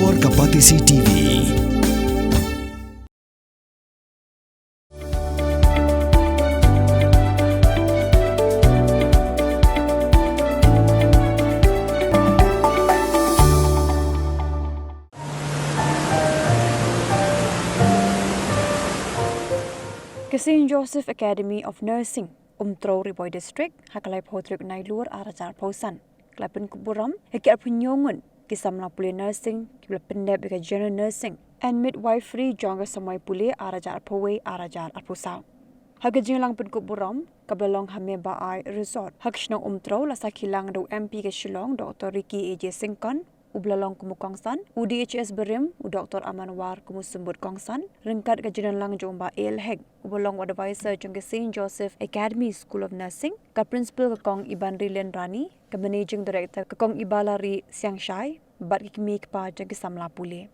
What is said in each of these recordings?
Keluarga Patisi TV. St. Joseph Academy of Nursing, Umtro Riboy District, Hakalai Potrip Nailur Arajar Posan, Pynkup Burom, Hekap Ngut, Samla Pule Nursing, Pendep General Nursing, and Midwifery Jonga Samai Pule Arajar Powe Arajar Arpusau. Hagajing Pynkup Burom, Kabalong Hameba I Resort, Hakshno Umtro, Lasakilang do MP Shillong, Dr. Ricky AJ Singkon, Ublalong Kumukongsan, UDHS Burom, Dr. Amanwar Kumusumbut Kongsan, Ringkat Gajinan Lang Jomba Heg, Ubalong Advisor Jong St. Joseph Academy School of Nursing, Ka Principal Kakong Iban Rilen Rani, Ka Managing Director Kakong Ibalari Siang Shai, Bat Kikmik Pa Jong Samla Pule.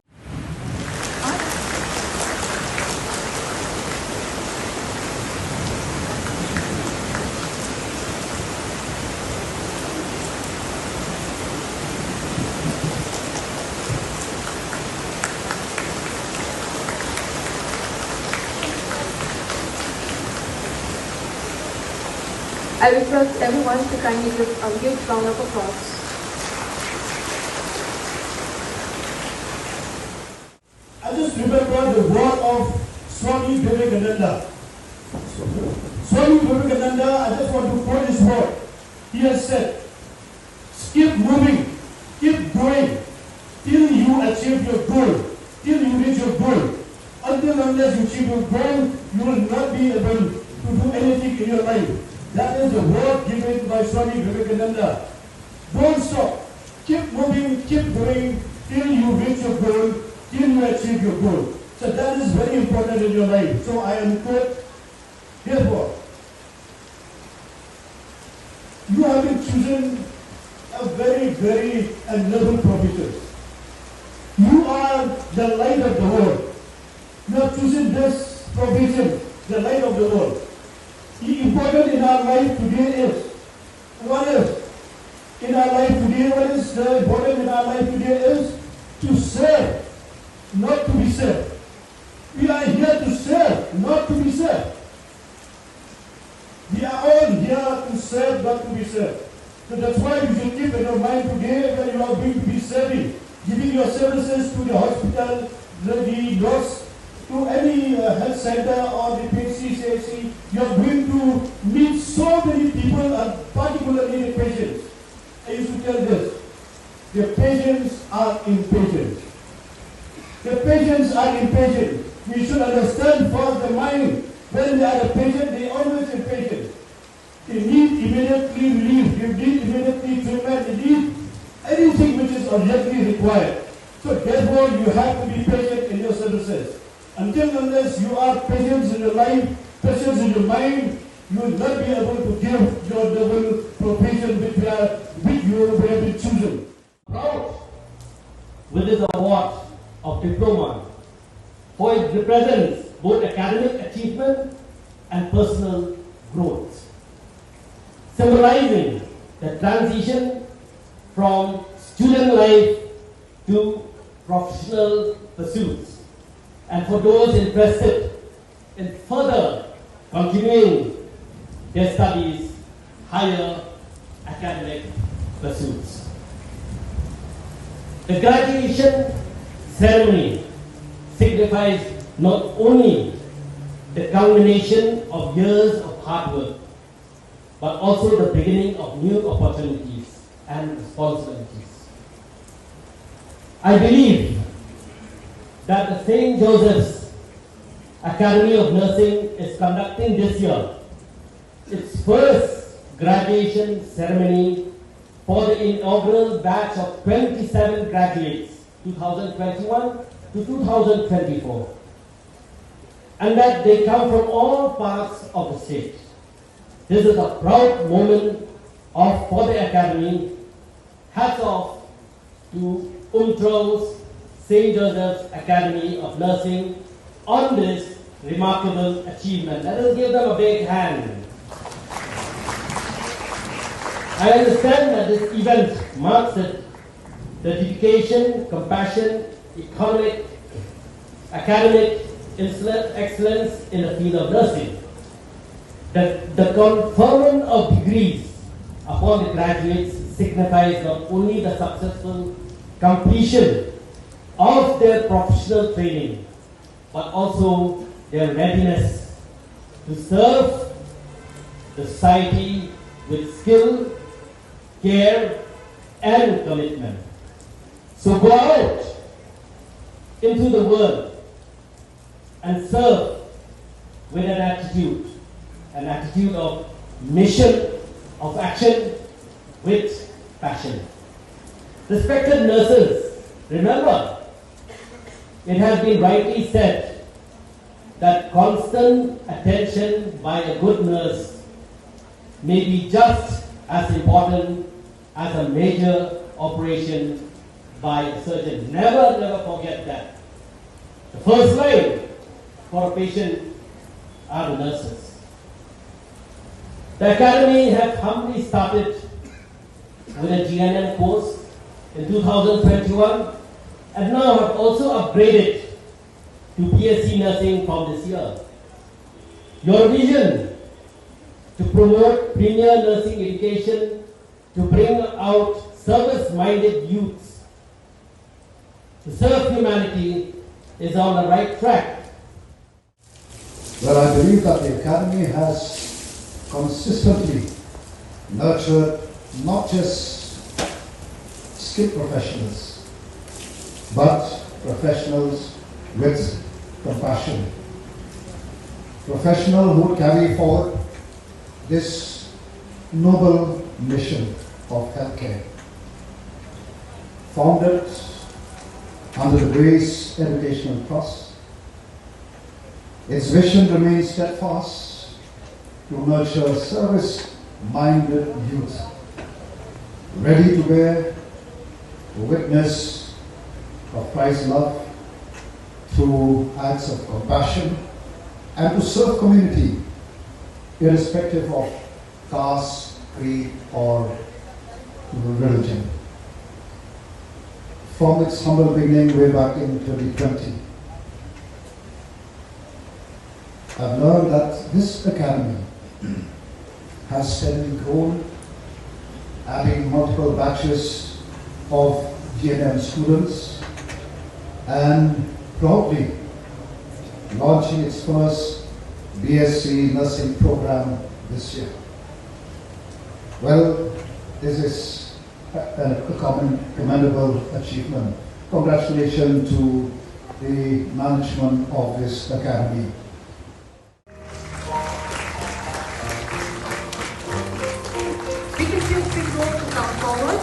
I request everyone to kindly give a huge round of applause. I just remember the word of Swami Vivekananda. Swami Vivekananda, I just want to quote his word. He has said, keep moving, keep growing, till you achieve your goal, till you reach your goal. Until unless you achieve your goal, you will not be able to do anything in your life. That is the word given by Swami Vivekananda. Don't stop. Keep moving, keep going, till you reach your goal, till you achieve your goal. So that is very important in your life. So I am quote, therefore, you have been chosen a very, very noble profession. You are the light of the world. You have chosen this profession, the light of the world. The important in our life today is, what is in our life today, what is the important in our life today is to serve, not to be served. We are here to serve, not to be served. We are all here to serve, not to be served. So that's why you should keep in your mind today that you are going to be serving, giving your services to the hospital, the nurse, to any health center or the PCCC. You are going to meet so many people, particularly the patients. I used to tell this, the patients are impatient. The patients are impatient. We should understand for the mind, when they are a patient, they are always impatient. They need immediately relief, they need immediately treatment, they need anything which is urgently required. So therefore you have to be patient in your services. Until unless you are patient in your life, patient in your mind, you will not be able to give your noble profession which you have been chosen. Proud with this award of diploma, for it represents both academic achievement and personal growth, symbolizing the transition from student life to professional pursuits. And for those interested in further continuing their studies, higher academic pursuits. The graduation ceremony signifies not only the culmination of years of hard work, but also the beginning of new opportunities and responsibilities. I believe that the St. Joseph's Academy of Nursing is conducting this year its first graduation ceremony for the inaugural batch of 27 graduates, 2021 to 2024, and that they come from all parts of the state. This is a proud moment for the Academy. Hats off to Umtro's St. Joseph's Academy of Nursing on this remarkable achievement. Let us give them a big hand. I understand that this event marks the dedication, compassion, economic, academic excellence in the field of nursing. The conferment of degrees upon the graduates signifies not only the successful completion of their professional training, but also their readiness to serve the society with skill, care, and commitment. So go out into the world and serve with an attitude of mission, of action, with passion. Respected nurses, remember, it has been rightly said that constant attention by a good nurse may be just as important as a major operation by a surgeon. Never forget that. The first line for a patient are the nurses. The Academy have humbly started with a GNM course in 2021 and now have also upgraded to BSc Nursing from this year. Your vision to promote premier nursing education, to bring out service-minded youths to serve humanity is on the right track. Well, I believe that the Academy has consistently nurtured not just skilled professionals, but professionals with compassion. Professionals who carry forward this noble mission of healthcare. Founded under the Grace Educational Trust, its vision remains steadfast to nurture service-minded youth, ready to bear witness of Christ's love through acts of compassion and to serve community irrespective of caste, creed, or religion. From its humble beginning way back in 2020, I've learned that this academy has steadily grown, adding multiple batches of GNM students and proudly launching its first BSc nursing program this year. Well, this is a commendable achievement. Congratulations to the management of this academy. We can feel free to come forward.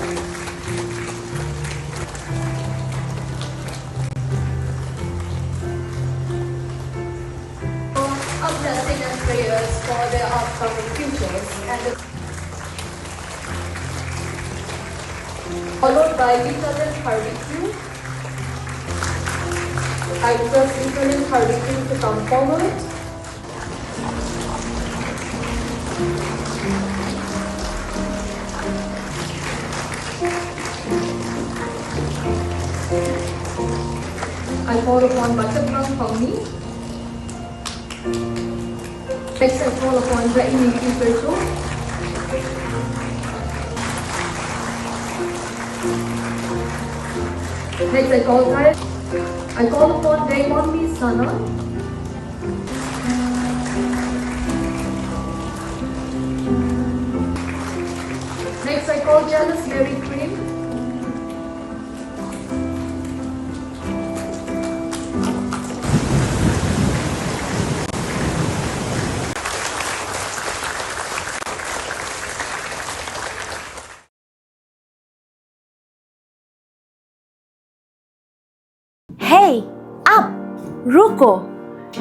A blessing and prayers for their upcoming futures, followed by Lieutenant Hardiku. I request Lieutenant Hardiku to come forward. I call upon Batabram Pamni. Next I call upon Raimi Kiperto. Next I call upon Raymond B. Sana. Next I call Janice Mary Cream. Hey, up, ruko.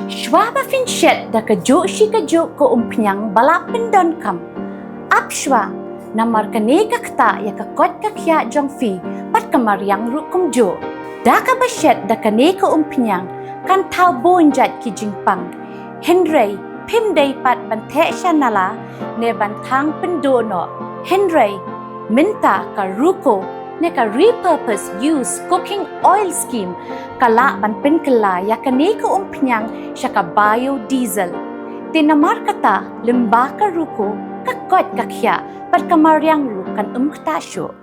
Schwaba finchet da kajo shi kajo ko umpiang balapen don kam. Up schwa, namar kaneka kta ya kakot kakya jong fi pat kamariang rukum jo. Da ka bashet da kaneka umpiang kan tau bonjat ki jingpang. Henry, pim day pat bante shanala ne bantang pendono. Henry, minta ka ruko neka repurpose use cooking oil scheme kala ban penkela ya kaneka umpiang syaka biodiesel. Tinamar kata lembaka ruko kakot kakya pat kamariang rukan ktasyo.